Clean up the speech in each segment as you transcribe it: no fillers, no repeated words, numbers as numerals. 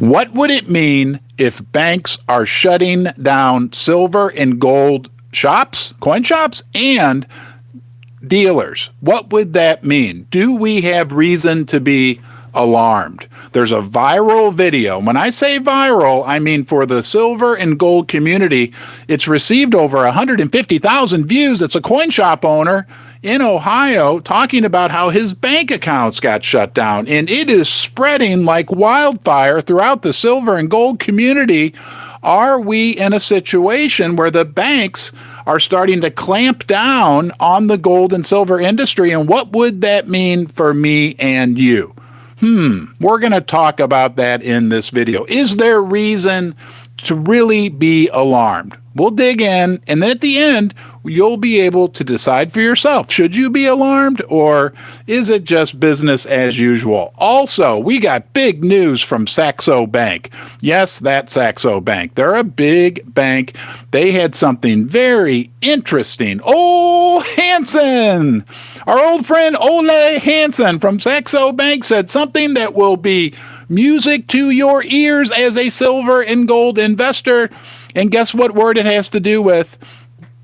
What would it mean if banks are shutting down silver and gold shops, coin shops, and dealers? What would that mean? Do we have reason to be alarmed? There's a viral video. When I say viral, I mean for the silver and gold community. It's received over 150,000 views. It's a coin shop owner in Ohio talking about how his bank accounts got shut down, and it is spreading like wildfire throughout the silver and gold community. Are we in a situation where the banks are starting to clamp down on the gold and silver industry, and what would that mean for me and you? We're going to talk about that in this video. Is there reason to really be alarmed? We'll dig in, and then at the end, you'll be able to decide for yourself. Should you be alarmed, or is it just business as usual? Also, we got big news from Saxo Bank. Yes, that Saxo Bank. They're a big bank. They had something very interesting. Ole Hansen, our old friend Ole Hansen from Saxo Bank, said something that will be music to your ears as a silver and gold investor. And guess what word it has to do with?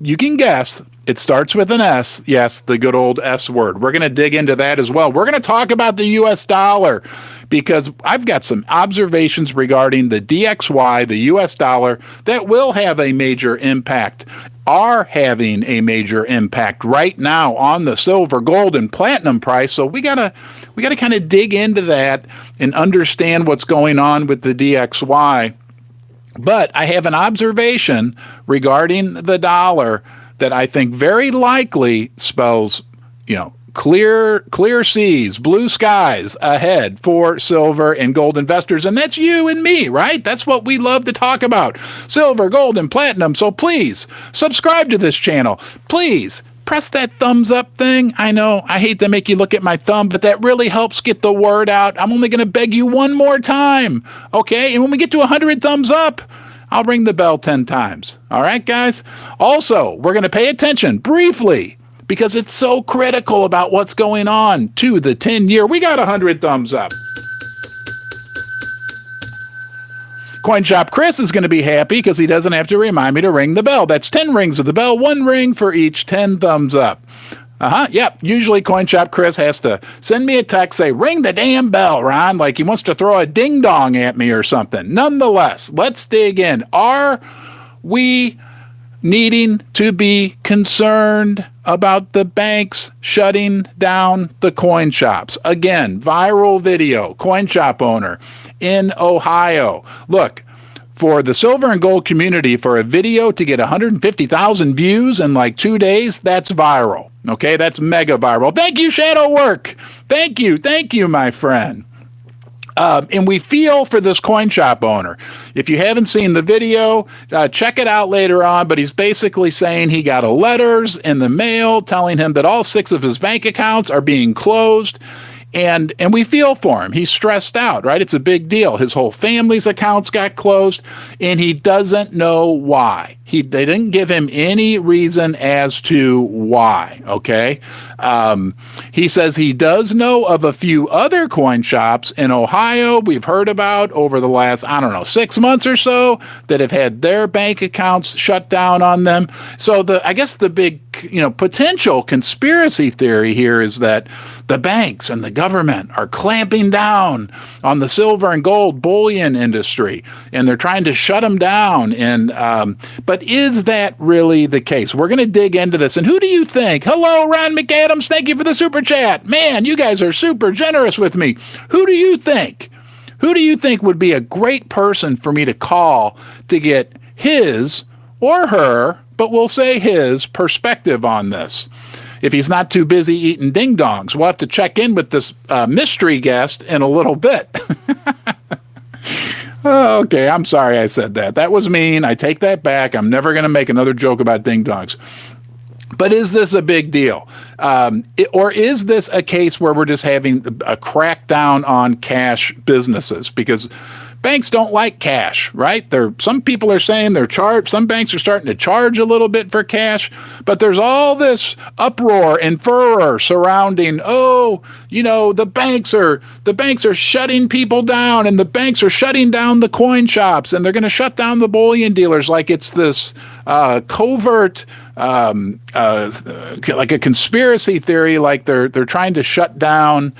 You can guess. It starts with an S. Yes, the good old S word. We're going to dig into that as well. We're going to talk about the U.S. dollar because I've got some observations regarding the DXY, the U.S. dollar, that will have a major impact, are having a major impact right now on the silver, gold, and platinum price. So we gotta kind of dig into that and understand what's going on with the DXY. But I have an observation regarding the dollar that I think very likely spells, clear seas, blue skies ahead for silver and gold investors. And that's you and me, right? That's what we love to talk about. Silver, gold, and platinum. So please subscribe to this channel. Please press that thumbs up thing. I know I hate to make you look at my thumb, but that really helps get the word out. I'm only going to beg you one more time. Okay. And when we get to 100 thumbs up, I'll ring the bell 10 times. All right, guys. Also, we're going to pay attention briefly because it's so critical about what's going on to the 10-year. We got 100 thumbs up. Coin Shop Chris is going to be happy because he doesn't have to remind me to ring the bell. That's 10 rings of the bell, 1 ring for each 10 thumbs up. Yep. Usually Coin Shop Chris has to send me a text, say, ring the damn bell, Ron, like he wants to throw a ding dong at me or something. Nonetheless, let's dig in. Are we needing to be concerned about the banks shutting down the coin shops? Again, viral video, coin shop owner in Ohio. Look, for the silver and gold community, for a video to get 150,000 views in like 2 days, that's viral. Okay, that's mega viral. Thank you, Shadow Work. Thank you, my friend. And we feel for this coin shop owner. If you haven't seen the video, check it out later on. But he's basically saying he got letters in the mail telling him that all 6 of his bank accounts are being closed. And we feel for him. He's stressed out, right? It's a big deal. His whole family's accounts got closed, and he doesn't know why. They didn't give him any reason as to why, okay? He says he does know of a few other coin shops in Ohio we've heard about over the last, 6 months or so that have had their bank accounts shut down on them. So I guess the big, potential conspiracy theory here is that the banks and the government are clamping down on the silver and gold bullion industry, and they're trying to shut them down. But is that really the case? We're going to dig into this. And who do you think? Hello, Ron McAdams. Thank you for the super chat. Man, you guys are super generous with me. Who do you think? Who do you think would be a great person for me to call to get his or her, but we'll say his, perspective on this? If he's not too busy eating ding-dongs, we'll have to check in with this mystery guest in a little bit. Oh, okay, I'm sorry I said that. That was mean. I take that back. I'm never going to make another joke about ding-dongs. But is this a big deal? Or is this a case where we're just having a crackdown on cash businesses? Because banks don't like cash, right? Some people are saying some banks are starting to charge a little bit for cash, but there's all this uproar and furor surrounding, the banks are shutting people down, and the banks are shutting down the coin shops, and they're going to shut down the bullion dealers like it's this covert, like a conspiracy theory, like they're trying to shut down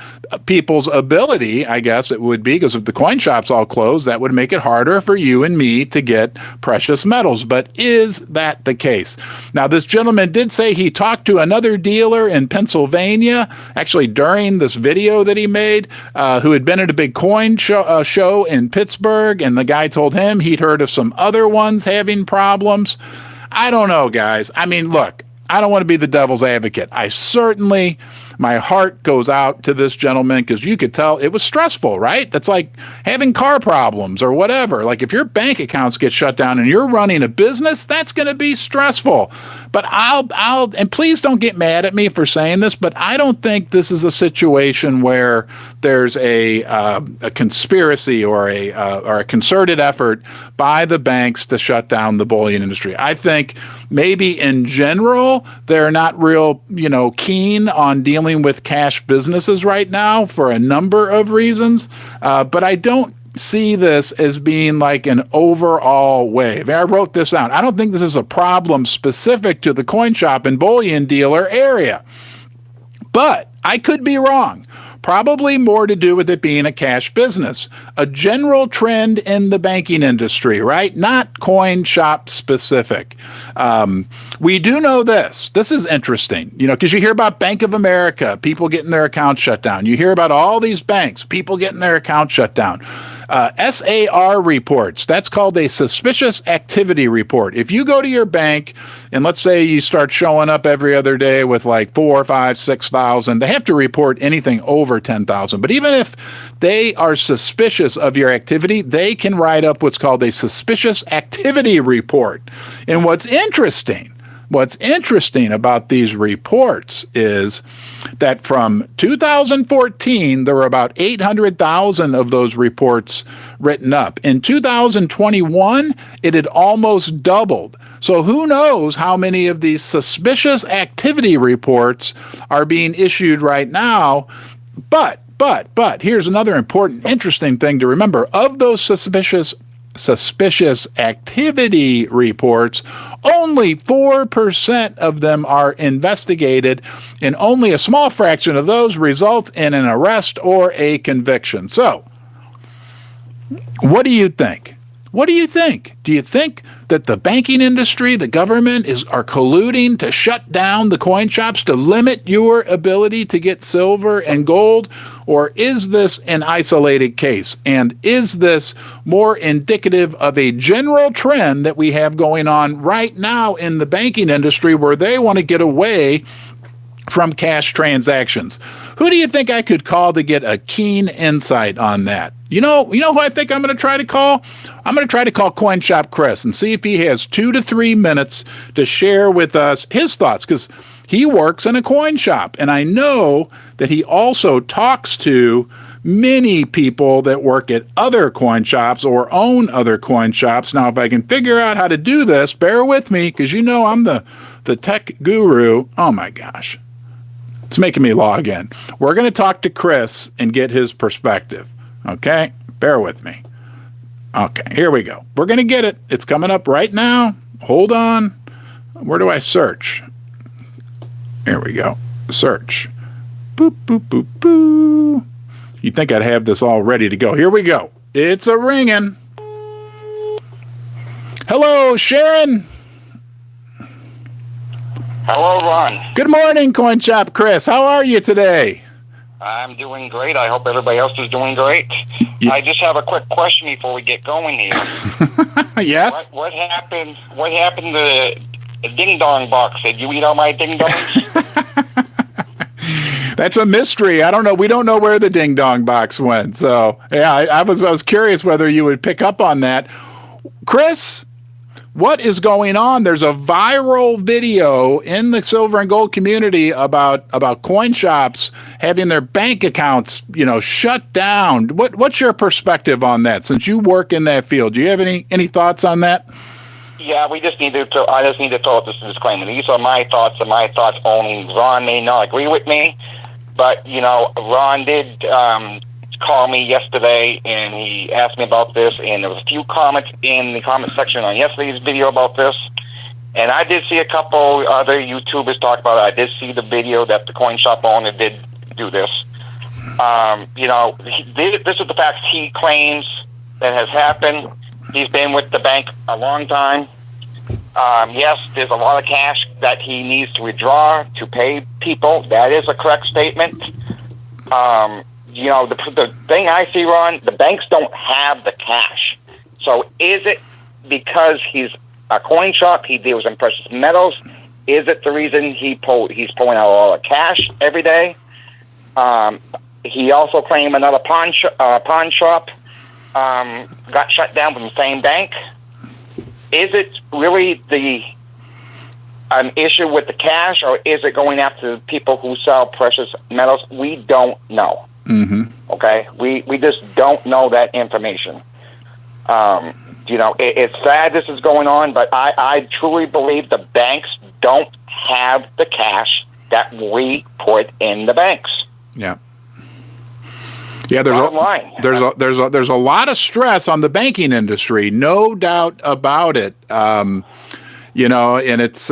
people's ability, I guess it would be, because if the coin shops all close, that would make it harder for you and me to get precious metals. But is that the case? Now, this gentleman did say he talked to another dealer in Pennsylvania, actually during this video that he made, who had been at a big coin show in Pittsburgh, and the guy told him he'd heard of some other ones having problems. I don't know, guys. I mean, look, I don't want to be the devil's advocate. My heart goes out to this gentleman, because you could tell it was stressful, right? That's like having car problems or whatever. Like if your bank accounts get shut down and you're running a business, that's going to be stressful. But and please don't get mad at me for saying this, but I don't think this is a situation where there's a conspiracy or a concerted effort by the banks to shut down the bullion industry. I think maybe in general, they're not real, keen on dealing with cash businesses right now for a number of reasons. But I don't see this as being like an overall wave. I wrote this down. I don't think this is a problem specific to the coin shop and bullion dealer area. But I could be wrong. Probably more to do with it being a cash business. A general trend in the banking industry, right? Not coin shop specific. We do know this. This is interesting, because you hear about Bank of America, people getting their accounts shut down. You hear about all these banks, people getting their accounts shut down. SAR reports, that's called a suspicious activity report. If you go to your bank and let's say you start showing up every other day with like 4, 5, 6,000, they have to report anything over 10,000. But even if they are suspicious of your activity, they can write up what's called a suspicious activity report. And what's interesting about these reports is that from 2014, there were about 800,000 of those reports written up. In 2021, it had almost doubled. So who knows how many of these suspicious activity reports are being issued right now. But here's another important, interesting thing to remember. Of those suspicious activity reports, only 4% of them are investigated, and only a small fraction of those result in an arrest or a conviction. So, what do you think? What do you think? Do you think that the banking industry, the government are colluding to shut down the coin shops to limit your ability to get silver and gold? Or is this an isolated case? And is this more indicative of a general trend that we have going on right now in the banking industry where they want to get away from cash transactions? Who do you think I could call to get a keen insight on that? You know who I think I'm going to try to call? I'm going to try to call Coin Shop Chris and see if he has 2 to 3 minutes to share with us his thoughts, because he works in a coin shop, and I know that he also talks to many people that work at other coin shops or own other coin shops. Now, if I can figure out how to do this, bear with me, because I'm the tech guru. Oh my gosh. It's making me log in. We're going to talk to Chris and get his perspective. Okay? Bear with me. Okay, here we go. We're going to get it. It's coming up right now. Hold on. Where do I search? Here we go. Search. Boop, boop, boop, boop. You'd think I'd have this all ready to go. Here we go. It's a ringing. Hello, Sharon. Hello, Ron. Good morning, Coin Shop Chris. How are you today? I'm doing great. I hope everybody else is doing great. Yeah. I just have a quick question before we get going here. Yes? What happened to the ding-dong box? Did you eat all my ding-dongs? That's a mystery. I don't know. We don't know where the ding-dong box went. So, yeah, I was curious whether you would pick up on that. Chris, what is going on? There's a viral video in the silver and gold community about coin shops having their bank accounts, shut down. What's your perspective on that? Since you work in that field, do you have any thoughts on that? Yeah, I just need to throw out this disclaimer. These are my thoughts and my thoughts only. Ron may not agree with me, but, Ron did call me yesterday, and he asked me about this, and there was a few comments in the comment section on yesterday's video about this, and I did see a couple other YouTubers talk about it. I did see the video that the coin shop owner did do this. This is the facts he claims that has happened. He's been with the bank a long time. Yes, there's a lot of cash that he needs to withdraw to pay people. That is a correct statement. The thing I see, Ron, the banks don't have the cash. So is it because he's a coin shop, he deals in precious metals? Is it the reason he's pulling out all the cash every day? He also claimed another pawn shop got shut down from the same bank. Is it really an issue with the cash, or is it going after the people who sell precious metals? We don't know. Mm-hmm. Okay? We just don't know that information. It's sad this is going on, but I truly believe the banks don't have the cash that we put in the banks. Yeah. Yeah, there's a lot of stress on the banking industry, no doubt about it. And it's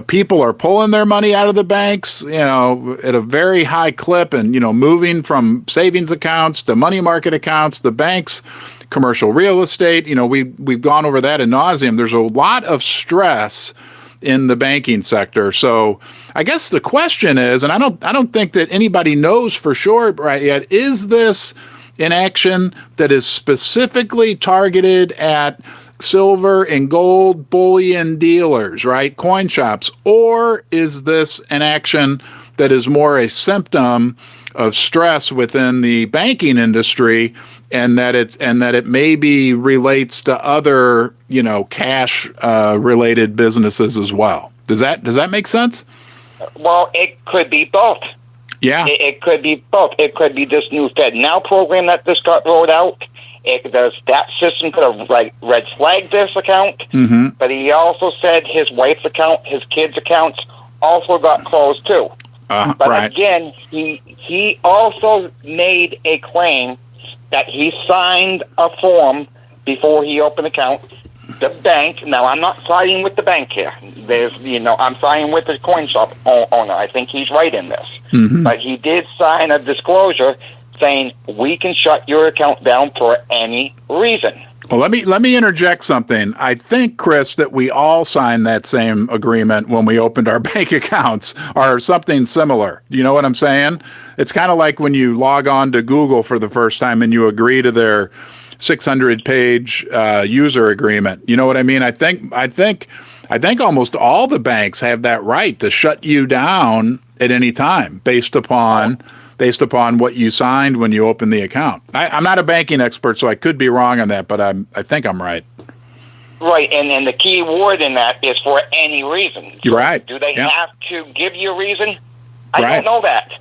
people are pulling their money out of the banks, at a very high clip, and moving from savings accounts to money market accounts, the banks, commercial real estate. We've gone over that ad nauseum. There's a lot of stress in the banking sector. So I guess the question is, and I don't think that anybody knows for sure right yet, is this an action that is specifically targeted at silver and gold bullion dealers, right? Coin shops, or is this an action that is more a symptom of stress within the banking industry, and that it maybe relates to other, cash related businesses as well? Does that make sense? Well, it could be both. Yeah. It could be both. It could be this new Fed Now program that just got rolled out. That system could have red flagged this account, mm-hmm. But he also said his wife's account, his kids' accounts also got closed too. But right. Again, he also made a claim that he signed a form before he opened the account. The bank, now I'm not siding with the bank here. I'm siding with the coin shop owner. I think he's right in this. Mm-hmm. But he did sign a disclosure saying we can shut your account down for any reason. Well, let me interject something. I think, Chris, that we all signed that same agreement when we opened our bank accounts, or something similar. You know what I'm saying? It's kind of like when you log on to Google for the first time and you agree to their 600-page user agreement. You know what I mean? I think almost all the banks have that right to shut you down at any time based upon what you signed when you opened the account. I'm not a banking expert, so I could be wrong on that, but I think I'm right. Right, and the key word in that is for any reason. You're right. Do they have to give you a reason? I don't know that.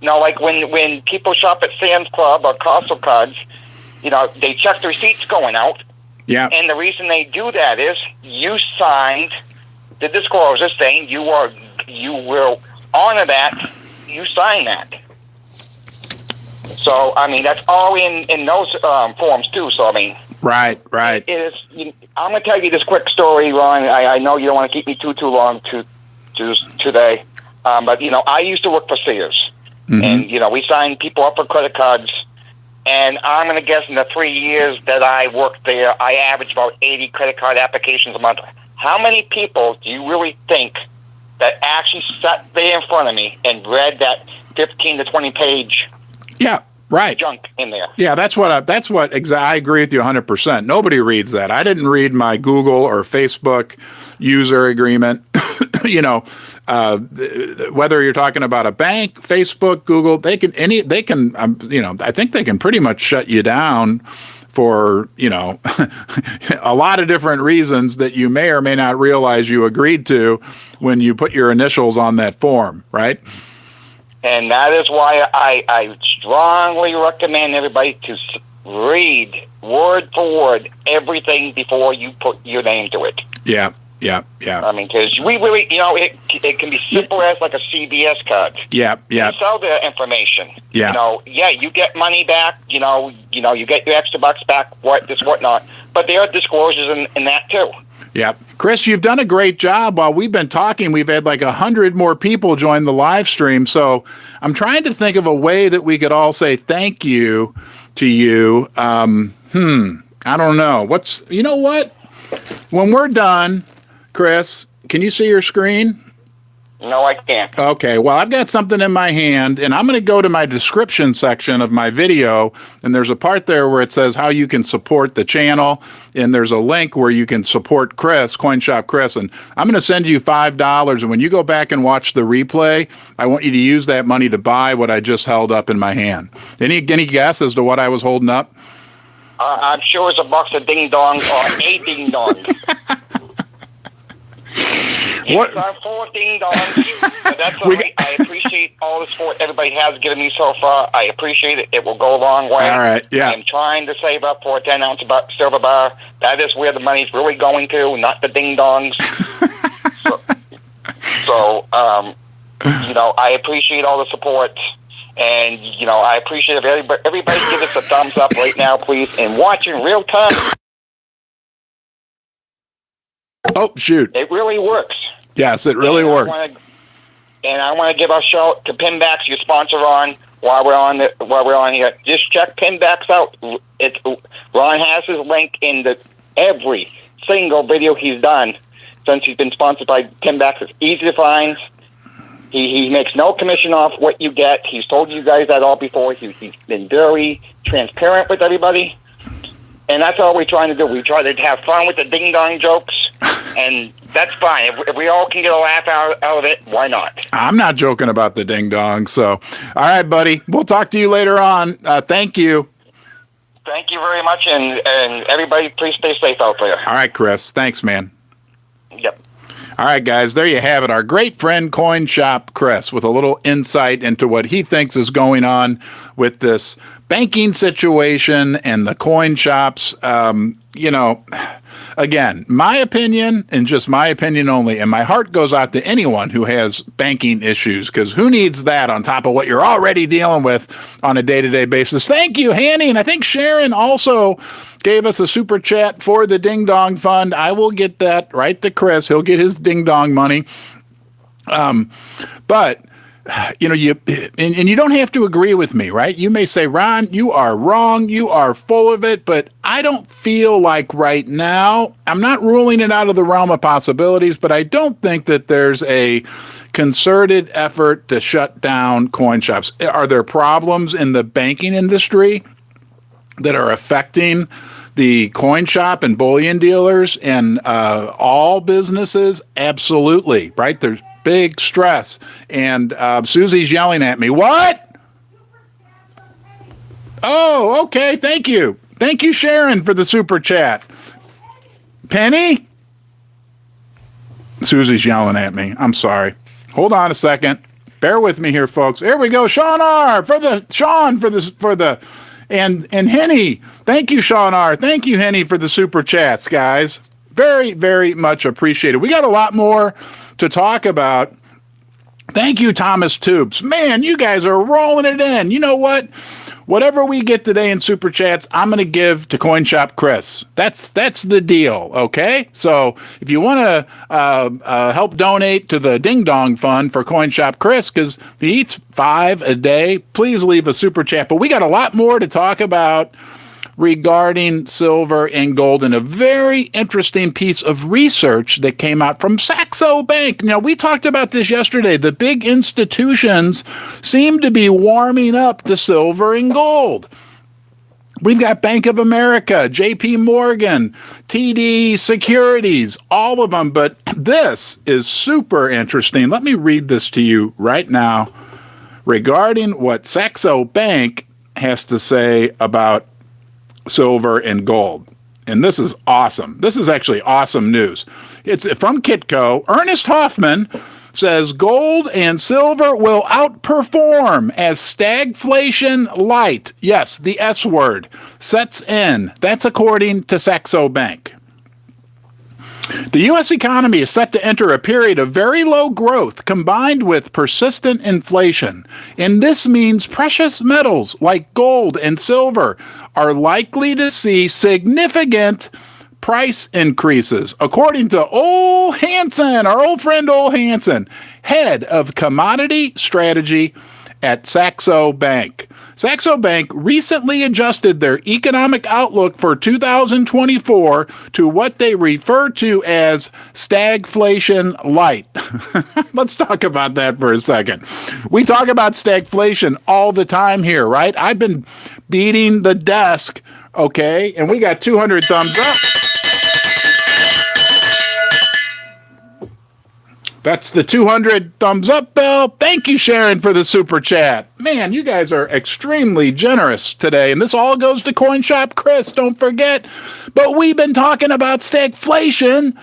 Like when people shop at Sam's Club or Costco cards, they check the receipts going out. Yeah. And the reason they do that is you signed the disclosure saying you will honor that. You signed that. So, that's all in those forms, too. So, Right. It is. I'm going to tell you this quick story, Ron. I know you don't want to keep me too long today. But, I used to work for Sears. Mm-hmm. And, we signed people up for credit cards. And I'm going to guess in the 3 years that I worked there, I averaged about 80 credit card applications a month. How many people do you really think that actually sat there in front of me and read that 15 to 20 page junk in there? Yeah, I agree with you 100%. Nobody reads that. I didn't read my Google or Facebook user agreement. Whether you're talking about a bank, Facebook, Google, I think they can pretty much shut you down for, a lot of different reasons that you may or may not realize you agreed to when you put your initials on that form, right? And that is why I strongly recommend everybody to read word for word everything before you put your name to it. Yeah. I mean, because we really, it can be simple as like a CVS card. Yeah. You sell the information. Yeah. You get money back. You get your extra bucks back. Whatnot. But there are disclosures in that too. Yeah. Chris, you've done a great job. While we've been talking, we've had like 100 more people join the live stream. So I'm trying to think of a way that we could all say thank you to you. I don't know. You know what? When we're done, Chris, can you see your screen? No, I can't. Okay, well, I've got something in my hand, and I'm going to go to my description section of my video, and there's a part there where it says how you can support the channel, and there's a link where you can support Chris, CoinShop Chris, and I'm going to send you $5, and when you go back and watch the replay, I want you to use that money to buy what I just held up in my hand. Any guess as to what I was holding up? I'm sure it's a box of ding-dongs or a ding-dong. What? It's our 4 ding-dongs, but that's all right. I appreciate all the support everybody has given me so far. I appreciate it. It will go a long way. All right, yeah. I'm trying to save up for a 10-ounce silver bar. That is where the money's really going to, not the ding-dongs. so, I appreciate all the support. And, I appreciate if everybody give us a thumbs up right now, please, and watch in real time. Oh, shoot. It really works. Yes, it really works. I want to give a shout to Pinbacks, your sponsor, Ron, while we're on here. Just check Pinbacks out. Ron has his link in every single video he's done since he's been sponsored by Pinbacks. It's easy to find. He makes no commission off what you get. He's told you guys that all before. He's been very transparent with everybody. And that's all we're trying to do. We try to have fun with the ding-dong jokes, and that's fine. If we all can get a laugh out of it, why not? I'm not joking about the ding-dong. So, all right, buddy. We'll talk to you later on. Thank you. Thank you very much, and everybody, please stay safe out there. All right, Chris. Thanks, man. Yep. All right, guys, there you have it. Our great friend Coin Shop Chris with a little insight into what he thinks is going on with this banking situation and the coin shops. Again, my opinion and just my opinion only, and my heart goes out to anyone who has banking issues, because who needs that on top of what you're already dealing with on a day-to-day basis? Thank you, Hanny, and I think Sharon also gave us a super chat for the Ding Dong Fund. I will get that right to Chris. He'll get his Ding Dong money. But you don't have to agree with me, right? You may say, Ron, you are wrong. You are full of it. But I don't feel like right now, I'm not ruling it out of the realm of possibilities, but I don't think that there's a concerted effort to shut down coin shops. Are there problems in the banking industry that are affecting the coin shop and bullion dealers and all businesses? Absolutely, right? There's big stress. And Susie's yelling at me. What? Oh, okay. Thank you. Thank you, Sharon, for the super chat. Penny? Susie's yelling at me. I'm sorry. Hold on a second. Bear with me here, folks. There we go. Sean R. And Henny. Thank you, Sean R. Thank you, Henny, for the super chats, guys. Very, very much appreciated. We got a lot more to talk about. Thank you, Thomas Tubes. Man, you guys are rolling it in. You know what? Whatever we get today in super chats, I'm going to give to Coin Shop Chris. That's the deal, okay? So if you want to help donate to the Ding Dong Fund for Coin Shop Chris, because he eats 5 a day, please leave a super chat. But we got a lot more to talk about regarding silver and gold, and a very interesting piece of research that came out from Saxo Bank. Now, we talked about this yesterday. The big institutions seem to be warming up to silver and gold. We've got Bank of America, JP Morgan, TD Securities, all of them. But this is super interesting. Let me read this to you right now regarding what Saxo Bank has to say about silver, and gold. And this is awesome. This is actually awesome news. It's from Kitco. Ernest Hoffman says gold and silver will outperform as stagflation light, yes, the S word, sets in. That's according to Saxo Bank. The U.S. economy is set to enter a period of very low growth combined with persistent inflation. And this means precious metals like gold and silver are likely to see significant price increases, according to Ole Hansen, our old friend Ole Hansen, head of commodity strategy at Saxo Bank. Saxo Bank recently adjusted their economic outlook for 2024 to what they refer to as stagflation light. Let's talk about that for a second. We talk about stagflation all the time here, right? I've been beating the desk, okay, and we got 200 thumbs up. That's the 200 thumbs up bell. Thank you, Sharon, for the super chat. Man, you guys are extremely generous today. And this all goes to Coin Shop Chris, don't forget. But we've been talking about stagflation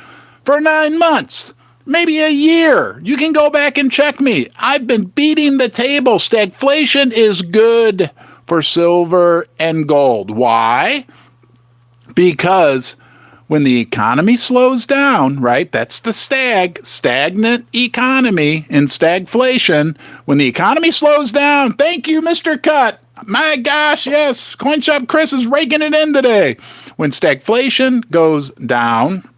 for 9 months, maybe a year. You can go back and check me. I've been beating the table. Stagflation is good for silver and gold. Why? Because when the economy slows down, right? That's the stagnant economy in stagflation. When the economy slows down, thank you, Mr. Cut. My gosh, yes, CoinShop Chris is raking it in today. When stagflation goes down,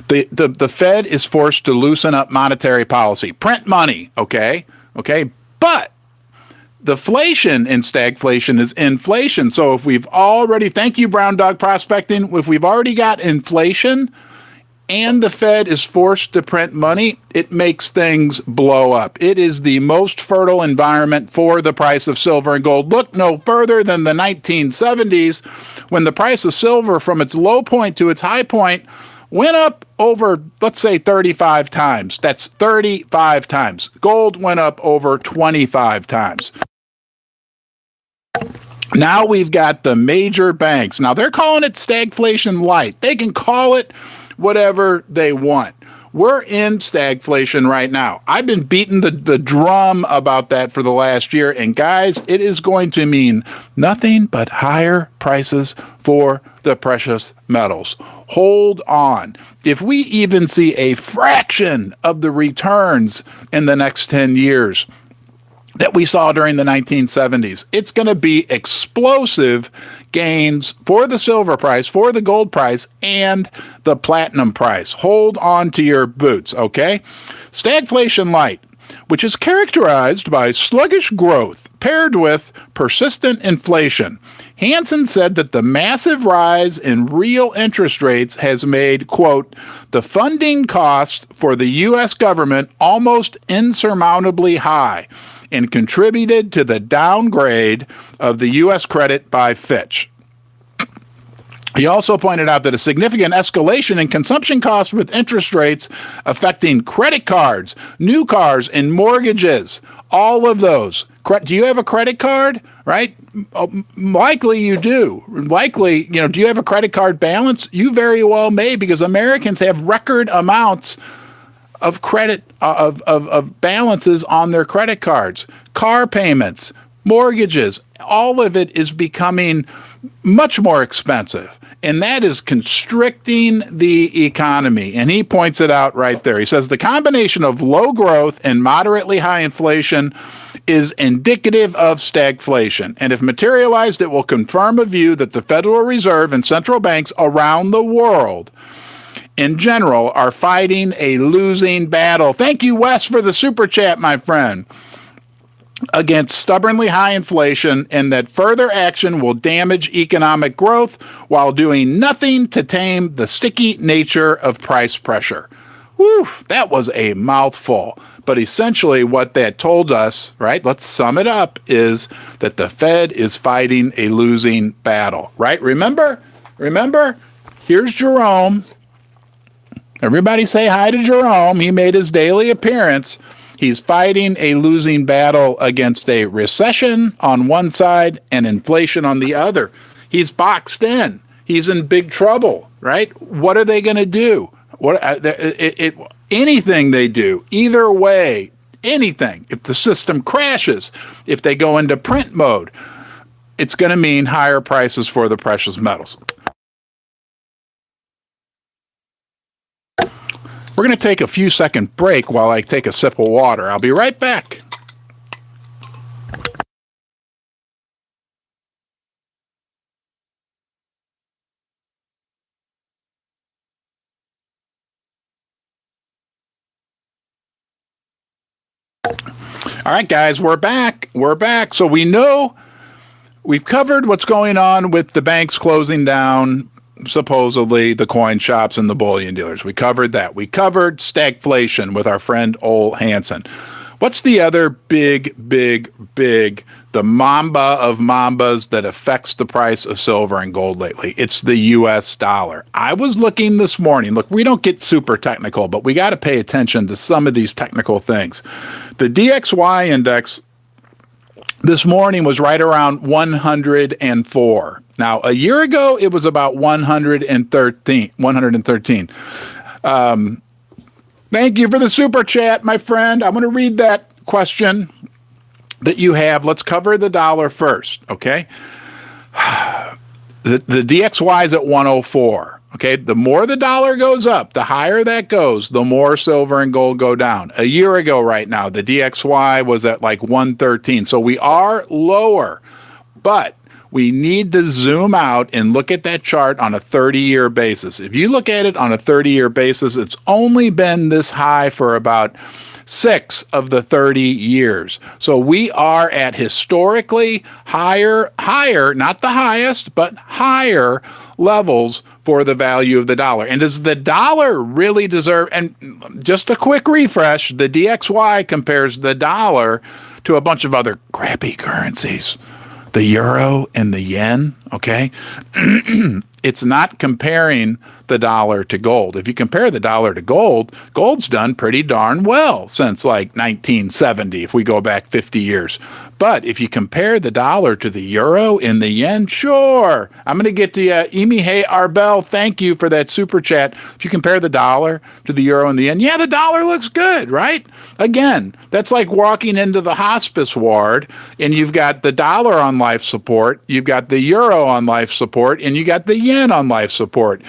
the Fed is forced to loosen up monetary policy, print money, okay? But deflation in stagflation is inflation. So if we've already, thank you, Brown Dog Prospecting, if we've already got inflation and the Fed is forced to print money, it makes things blow up. It is the most fertile environment for the price of silver and gold. Look no further than the 1970s when the price of silver from its low point to its high point went up over, let's say, 35 times. That's 35 times. Gold went up over 25 times. Now we've got the major banks. Now they're calling it stagflation light. They can call it whatever they want. We're in stagflation right now. I've been beating the drum about that for the last year. And guys, it is going to mean nothing but higher prices for the precious metals. Hold on. If we even see a fraction of the returns in the next 10 years that we saw during the 1970s, it's going to be explosive gains for the silver price, for the gold price, and the platinum price. Hold on to your boots, okay? Stagflation light, which is characterized by sluggish growth paired with persistent inflation. Hansen said that the massive rise in real interest rates has made, quote, the funding cost for the U.S. government almost insurmountably high and contributed to the downgrade of the U.S. credit by Fitch. He also pointed out that a significant escalation in consumption costs with interest rates affecting credit cards, new cars, and mortgages, all of those. Do you have a credit card, right? Likely you do. Likely, do you have a credit card balance? You very well may, because Americans have record amounts of credit, of balances on their credit cards. Car payments, mortgages, all of it is becoming much more expensive. And that is constricting the economy. And he points it out right there. He says the combination of low growth and moderately high inflation is indicative of stagflation. And if materialized, it will confirm a view that the Federal Reserve and central banks around the world in general are fighting a losing battle. Thank you, Wes, for the super chat, my friend. Against stubbornly high inflation, and that further action will damage economic growth while doing nothing to tame the sticky nature of price pressure. Whew, that was a mouthful. But essentially what that told us, right, let's sum it up, is that the Fed is fighting a losing battle, right? Remember? Here's Jerome. Everybody say hi to Jerome. He made his daily appearance. He's fighting a losing battle against a recession on one side and inflation on the other. He's boxed in. He's in big trouble, right? What are they going to do? Anything they do, either way, anything. If the system crashes, if they go into print mode, it's going to mean higher prices for the precious metals. We're going to take a few second break while I take a sip of water. I'll be right back. All right, guys, we're back. We're back. So we know we've covered what's going on with the banks closing down, supposedly the coin shops and the bullion dealers. We covered that. We covered stagflation with our friend Ole Hansen. What's the other big, the mamba of mambas that affects the price of silver and gold lately? It's the U.S. dollar. I was looking this morning. Look, we don't get super technical, but we got to pay attention to some of these technical things. The DXY index this morning was right around 104. Now, a year ago, it was about 113. Thank you for the super chat, my friend. I'm going to read that question that you have. Let's cover the dollar first, okay? The DXY is at 104. Okay, the more the dollar goes up, the higher that goes, the more silver and gold go down. A year ago right now, the DXY was at like 113. So we are lower, but we need to zoom out and look at that chart on a 30-year basis. If you look at it on a 30-year basis, it's only been this high for about 6 of the 30 years. So we are at historically higher, not the highest, but higher levels for the value of the dollar. And does the dollar really deserve, and just a quick refresh, the DXY compares the dollar to a bunch of other crappy currencies. The euro and the yen, okay? It's not comparing the dollar to gold. If you compare the dollar to gold, gold's done pretty darn well since like 1970, if we go back 50 years. But if you compare the dollar to the euro and the yen, sure. I'm going to get to Imihei Arbel. Thank you for that super chat. If you compare the dollar to the euro and the yen, yeah, the dollar looks good, right? Again, that's like walking into the hospice ward and you've got the dollar on life support, you've got the euro on life support, and you got the yen on life support.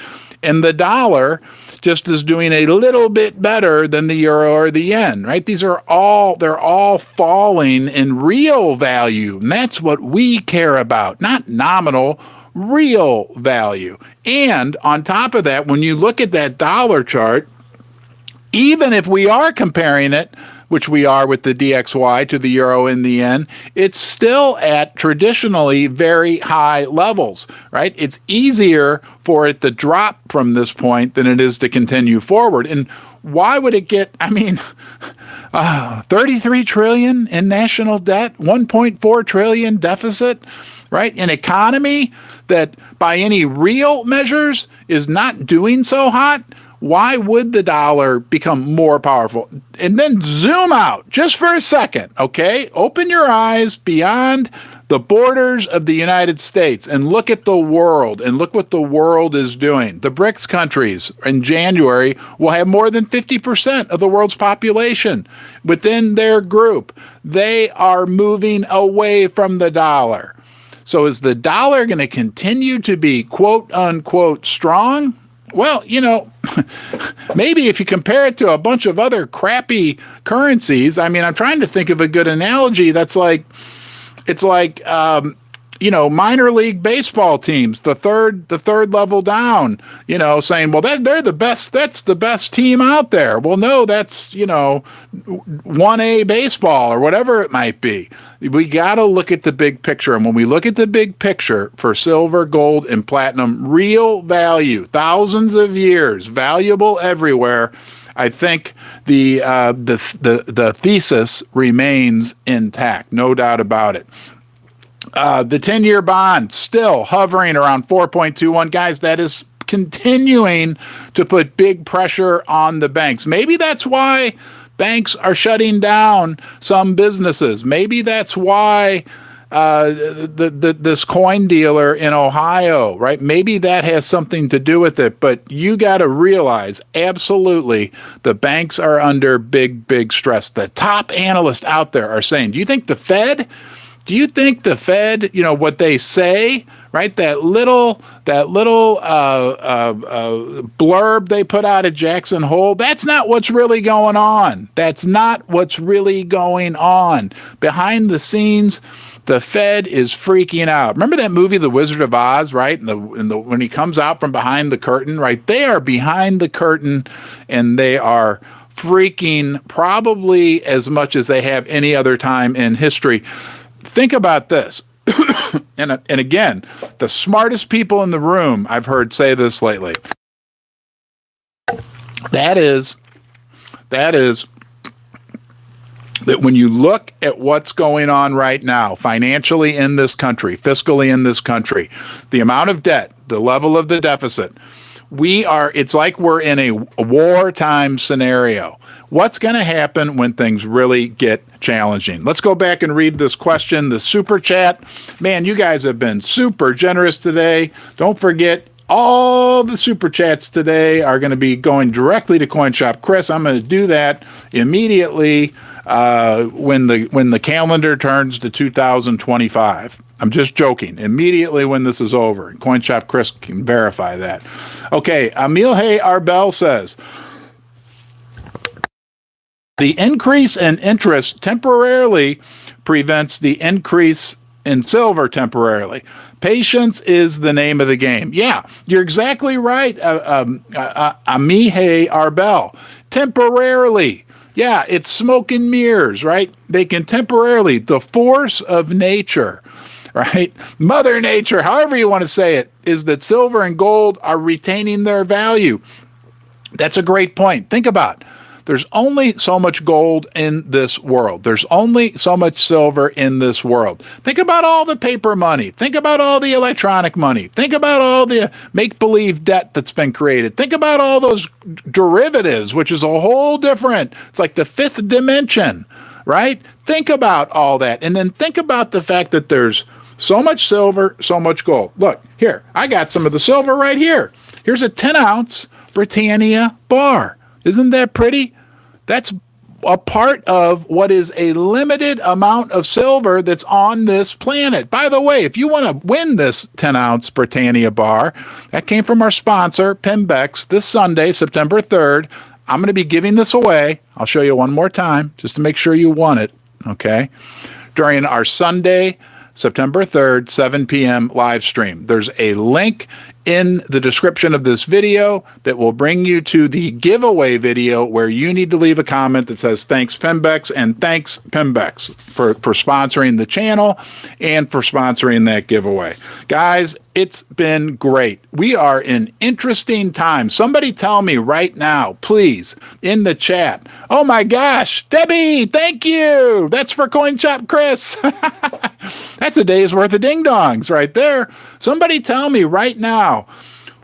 And the dollar just is doing a little bit better than the euro or the yen, right? They're all falling in real value. And that's what we care about, not nominal, real value. And on top of that, when you look at that dollar chart, even if we are comparing it, which we are with the DXY to the euro and the yen, it's still at traditionally very high levels, right? It's easier for it to drop from this point than it is to continue forward. And why would it get, 33 trillion in national debt, 1.4 trillion deficit, right? An economy that by any real measures is not doing so hot. Why would the dollar become more powerful? And then zoom out just for a second, okay? Open your eyes beyond the borders of the United States and look at the world and look what the world is doing. The BRICS countries in January will have more than 50% of the world's population within their group. They are moving away from the dollar. So is the dollar going to continue to be quote unquote strong? Well, maybe if you compare it to a bunch of other crappy currencies, I'm trying to think of a good analogy that's like, it's like, minor league baseball teams, the third level down, saying, well, they're the best, that's the best team out there. Well, no, that's, 1A baseball or whatever it might be. We got to look at the big picture. And when we look at the big picture for silver, gold, and platinum, real value, thousands of years, valuable everywhere, I think the thesis remains intact, no doubt about it. The 10-year bond still hovering around 4.21. Guys, that is continuing to put big pressure on the banks. Maybe that's why banks are shutting down some businesses. Maybe that's why this coin dealer in Ohio, right? Maybe that has something to do with it, but you got to realize absolutely the banks are under big stress. The top analysts out there are saying, do you think the Fed, what they say, right? That little blurb they put out at Jackson Hole, that's not what's really going on. That's not what's really going on. Behind the scenes, the Fed is freaking out. Remember that movie, The Wizard of Oz, right? When he comes out from behind the curtain, right? They are behind the curtain, and they are freaking probably as much as they have any other time in history. Think about this. And again, the smartest people in the room I've heard say this lately. That is that when you look at what's going on right now, financially in this country, fiscally in this country, the amount of debt, the level of the deficit, it's like we're in a wartime scenario. What's going to happen when things really get challenging? Let's go back and read this question, the super chat. Man, you guys have been super generous today. Don't forget, all the super chats today are going to be going directly to CoinShop Chris. I'm going to do that immediately when the calendar turns to 2025. I'm just joking. Immediately when this is over. And CoinShop Chris can verify that. Okay, Emilhe Arbel says, the increase in interest temporarily prevents the increase in silver temporarily. Patience is the name of the game. Yeah, you're exactly right, Amihe Arbel. Temporarily. Yeah, it's smoke and mirrors, right? They can temporarily, the force of nature, right? Mother Nature, however you want to say it, is that silver and gold are retaining their value. That's a great point. Think about it. There's only so much gold in this world. There's only so much silver in this world. Think about all the paper money. Think about all the electronic money. Think about all the make-believe debt that's been created. Think about all those derivatives, which is a whole different, it's like the fifth dimension, right? Think about all that. And then think about the fact that there's so much silver, so much gold. Look, here, I got some of the silver right here. Here's a 10-ounce Britannia bar. Isn't that pretty? That's a part of what is a limited amount of silver that's on this planet. By the way, if you want to win this 10-ounce Britannia bar, that came from our sponsor, Pembex, this Sunday, September 3rd. I'm going to be giving this away. I'll show you one more time just to make sure you won it, okay? During our Sunday, September 3rd, 7 p.m. live stream. There's a link in the description of this video that will bring you to the giveaway video where you need to leave a comment that says thanks Pembex and thanks Pembex for sponsoring the channel and for sponsoring that giveaway. Guys, it's been great. We are in interesting times. Somebody tell me right now, please, in the chat. Oh my gosh, Debbie, thank you. That's for CoinShop Chris. That's a day's worth of ding-dongs right there. Somebody tell me right now,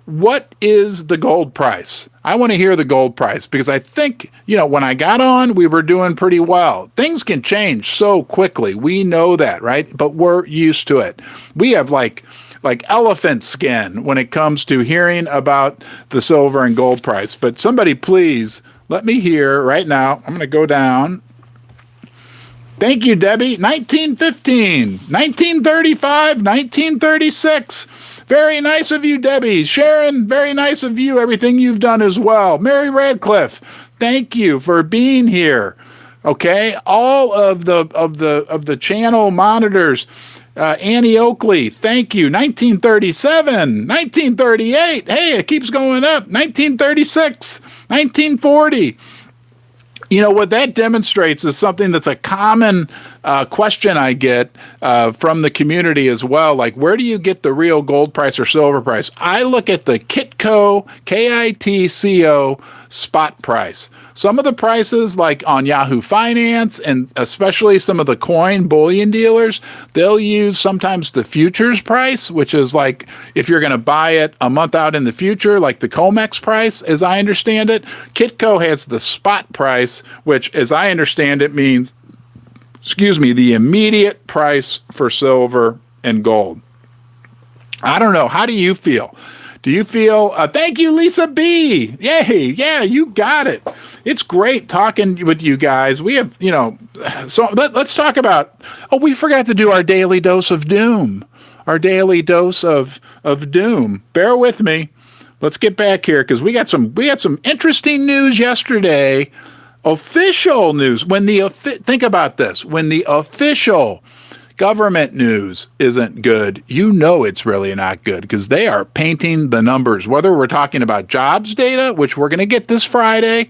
what is the gold price? I want to hear the gold price because I think, when I got on, we were doing pretty well. Things can change so quickly. We know that, right? But we're used to it. We have like elephant skin when it comes to hearing about the silver and gold price. But somebody please let me hear right now. I'm going to go down. Thank you, Debbie. 1915, 1935, 1936. Very nice of you, Debbie. Sharon, very nice of you. Everything you've done as well. Mary Radcliffe, thank you for being here. Okay, all of the channel monitors. Annie Oakley, thank you. 1937, 1938. Hey, it keeps going up. 1936, 1940. What that demonstrates is something that's a common question I get from the community as well. Like, where do you get the real gold price or silver price? I look at the Kitco, Kitco spot price. Some of the prices, like on Yahoo Finance, and especially some of the coin bullion dealers, they'll use sometimes the futures price, which is like if you're going to buy it a month out in the future, like the COMEX price, as I understand it. Kitco has the spot price, which, as I understand it, means the immediate price for silver and gold. I don't know. How do you feel? Do you feel, thank you, Lisa B. Yay. Yeah, you got it. It's great talking with you guys. We have, so let's talk about, we forgot to do our daily dose of doom. Our daily dose of doom. Bear with me. Let's get back here because we got some interesting news yesterday. Official news. Think about this. When the official government news isn't good, it's really not good because they are painting the numbers. Whether we're talking about jobs data, which we're going to get this Friday,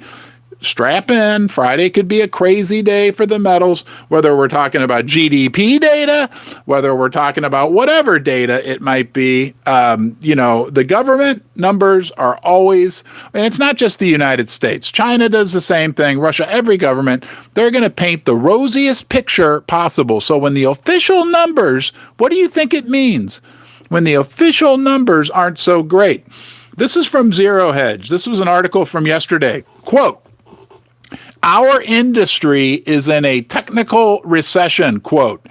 strap in. Friday could be a crazy day for the metals, whether we're talking about GDP data, whether we're talking about whatever data it might be. The government numbers are always, and it's not just the United States. China does the same thing. Russia, every government, they're going to paint the rosiest picture possible. So when the official numbers, what do you think it means? When the official numbers aren't so great. This is from Zero Hedge. This was an article from yesterday. Quote, our industry is in a technical recession, quote.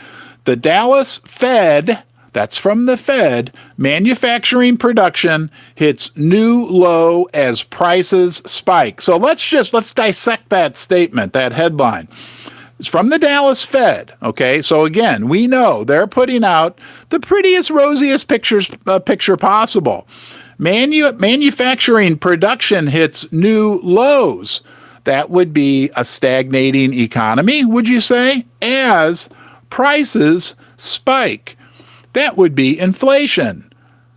The Dallas Fed, that's from the Fed, manufacturing production hits new low as prices spike. So let's dissect that statement, that headline. It's from the Dallas Fed, okay? So again, we know they're putting out the prettiest, rosiest picture possible. Manufacturing production hits new lows. That would be a stagnating economy, would you say? As prices spike. That would be inflation.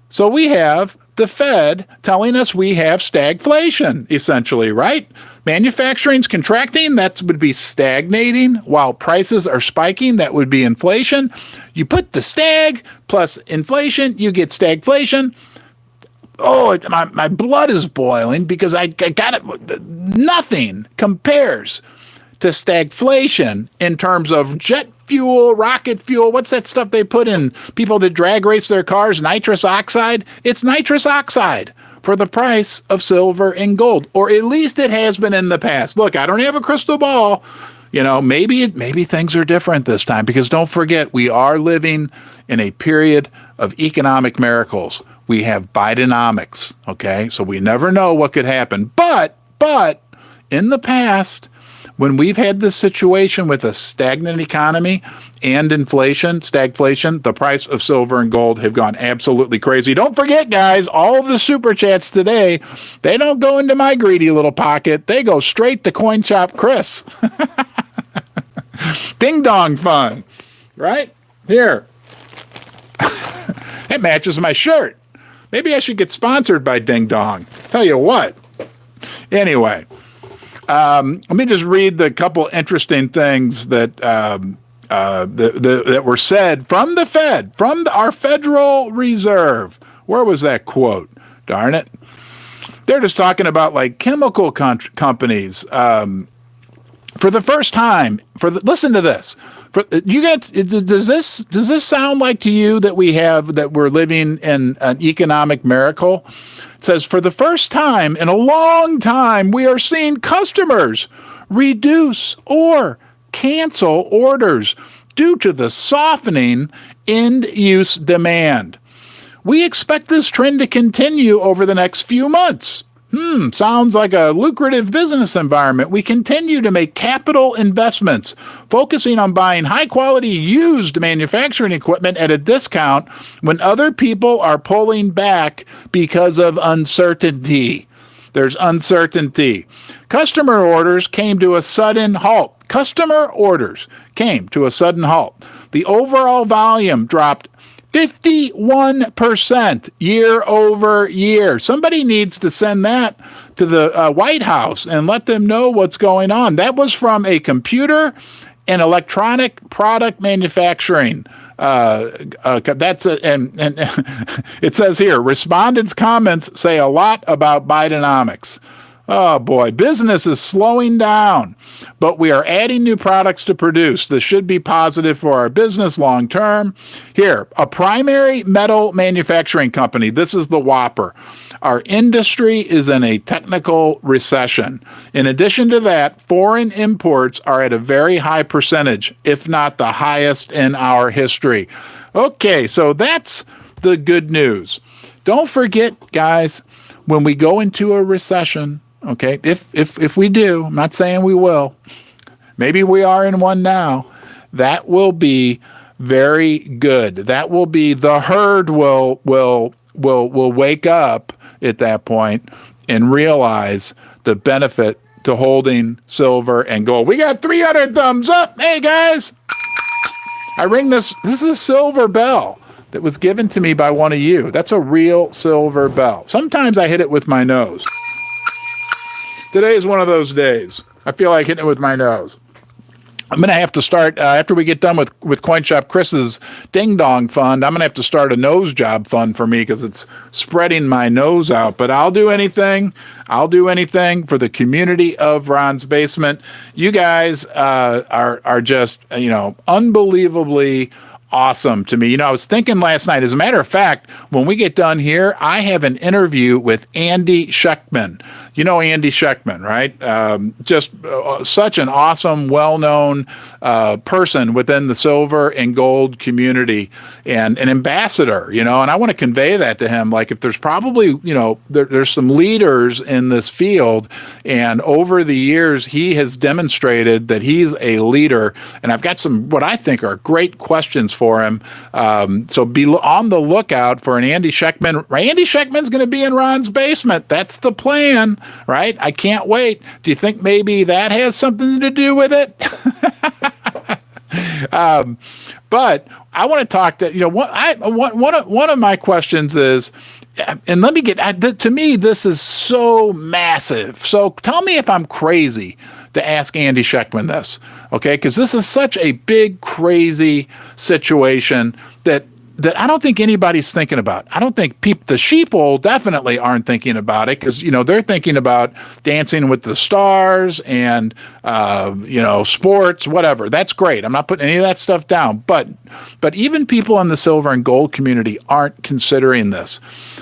So we have the Fed telling us we have stagflation, essentially, right? Manufacturing's contracting, that would be stagnating, while prices are spiking, that would be inflation. You put the stag plus inflation, you get stagflation. Oh, my blood is boiling because I got it. Nothing compares to stagflation in terms of jet fuel, rocket fuel. What's that stuff they put in people that drag race their cars? Nitrous oxide. It's nitrous oxide for the price of silver and gold, or at least it has been in the past. Look, I don't have a crystal ball. Maybe things are different this time because don't forget, we are living in a period of economic miracles. We have Bidenomics, okay? So we never know what could happen. But in the past, when we've had this situation with a stagnant economy and inflation, stagflation, the price of silver and gold have gone absolutely crazy. Don't forget, guys, all of the super chats today, they don't go into my greedy little pocket. They go straight to Coin Shop Chris. Ding dong fun, right? Here. It matches my shirt. Maybe I should get sponsored by Ding Dong. Tell you what. Anyway, let me just read the couple interesting things that that were said from the Fed, from our Federal Reserve. Where was that quote? Darn it. They're just talking about like chemical companies. For the first time, listen to this. Does this sound like to you that we're living in an economic miracle? It says, for the first time in a long time, we are seeing customers reduce or cancel orders due to the softening end-use demand. We expect this trend to continue over the next few months. Sounds like a lucrative business environment. We continue to make capital investments, focusing on buying high-quality used manufacturing equipment at a discount when other people are pulling back because of uncertainty. There's uncertainty. Customer orders came to a sudden halt. The overall volume dropped 51% year over year. Somebody needs to send that to the White House and let them know what's going on. That was from a computer and electronic product manufacturing. And it says here, respondents' comments say a lot about Bidenomics. Oh boy, business is slowing down, but we are adding new products to produce. This should be positive for our business long term. Here, a primary metal manufacturing company. This is the whopper. Our industry is in a technical recession. In addition to that, foreign imports are at a very high percentage, if not the highest in our history. Okay, so that's the good news. Don't forget, guys, when we go into a recession, okay, if we do, I'm not saying we will, maybe we are in one now, that will be very good. That will be, the herd will wake up at that point and realize the benefit to holding silver and gold. We got 300 thumbs up. Hey guys, I ring this is a silver bell that was given to me by one of you. That's a real silver bell. Sometimes I hit it with my nose. Today is one of those days. I feel like hitting it with my nose. I'm going to have to start, after we get done with Coin Shop Chris's Ding Dong Fund, I'm going to have to start a nose job fund for me because it's spreading my nose out. But I'll do anything. I'll do anything for the community of Ron's Basement. You guys are just, unbelievably awesome to me. I was thinking last night, as a matter of fact, when we get done here, I have an interview with Andy Schechtman. You know Andy Schechtman, right? Just such an awesome, well-known person within the silver and gold community and an ambassador, and I want to convey that to him. Like, if there's probably, there's some leaders in this field, and over the years, he has demonstrated that he's a leader, and I've got some, what I think are great questions for him. So be on the lookout for an Andy Schechtman. Andy Schechtman's going to be in Ron's Basement. That's the plan, right? I can't wait. Do you think maybe that has something to do with it? But I want to talk that, one of my questions is, and let me get, to me, this is so massive. So tell me if I'm crazy to ask Andy Schechtman this, okay? Because this is such a big, crazy situation that I don't think anybody's thinking about. I don't think the sheeple definitely aren't thinking about it because, they're thinking about Dancing with the Stars and, sports, whatever. That's great. I'm not putting any of that stuff down. But even people in the silver and gold community aren't considering this.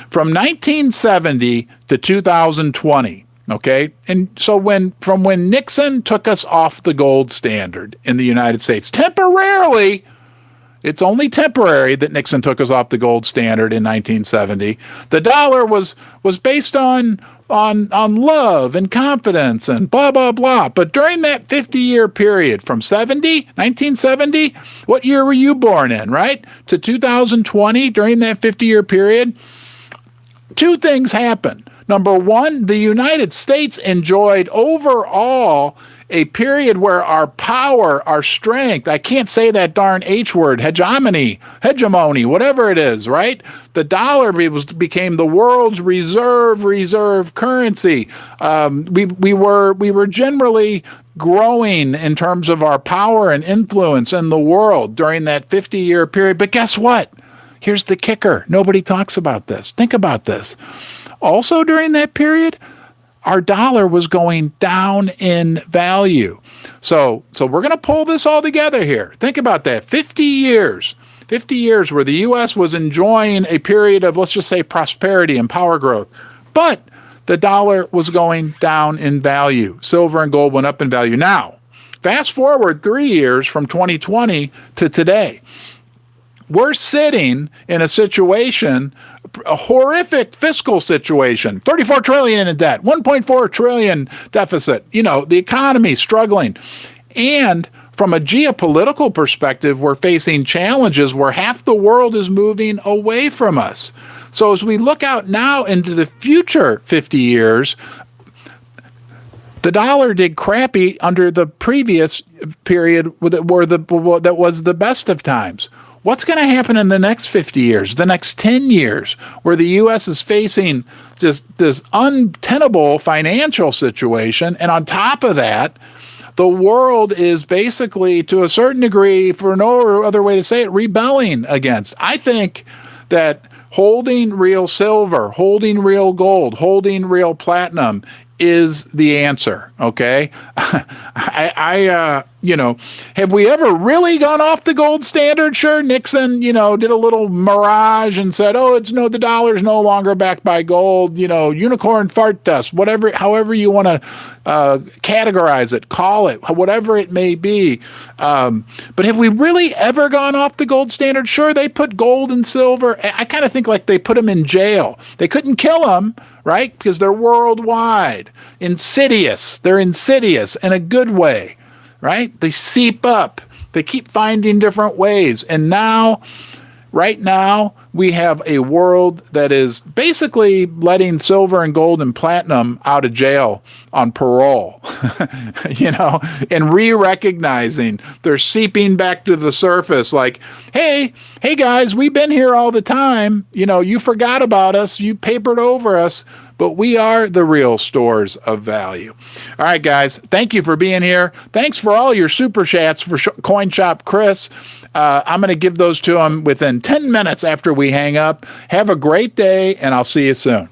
From 1970 to 2020, okay? And so from when Nixon took us off the gold standard in the United States, temporarily, it's only temporary that Nixon took us off the gold standard in 1970. The dollar was based on love and confidence and blah, blah, blah. But during that 50-year period from 1970, what year were you born in, right? To 2020, during that 50-year period, two things happened. Number one, the United States enjoyed overall a period where our power, our strength, I can't say that darn H word, hegemony, whatever it is, right? The dollar became the world's reserve currency. We were generally growing in terms of our power and influence in the world during that 50-year period. But guess what? Here's the kicker. Nobody talks about this. Think about this. Also during that period, our dollar was going down in value. So we're going to pull this all together here. Think about that. 50 years where the U.S. was enjoying a period of, let's just say, prosperity and power growth. But the dollar was going down in value. Silver and gold went up in value. Now, fast forward 3 years from 2020 to today. We're sitting in a situation, a horrific fiscal situation, $34 trillion in debt, $1.4 trillion deficit, the economy struggling. And from a geopolitical perspective, we're facing challenges where half the world is moving away from us. So as we look out now into the future 50 years, the dollar did crappy under the previous period that was the best of times. What's going to happen in the next 50 years, the next 10 years, where the U.S. is facing just this untenable financial situation? And on top of that, the world is basically, to a certain degree, for no other way to say it, rebelling against. I think that holding real silver, holding real gold, holding real platinum is the answer. Okay. Have we ever really gone off the gold standard? Sure. Nixon, did a little mirage and said, oh, the dollar's no longer backed by gold, unicorn fart dust, whatever, however you want to categorize it, call it, whatever it may be. But have we really ever gone off the gold standard? Sure. They put gold and silver. I kind of think like they put them in jail. They couldn't kill them, right? Because they're worldwide. Insidious. They're insidious in a good way, right? They seep up. They keep finding different ways. And now, right now, we have a world that is basically letting silver and gold and platinum out of jail on parole, and re-recognizing they're seeping back to the surface like, hey guys, we've been here all the time. You forgot about us. You papered over us. But we are the real stores of value. All right, guys, thank you for being here. Thanks for all your super chats for Coin Shop Chris. I'm going to give those to him within 10 minutes after we hang up. Have a great day, and I'll see you soon.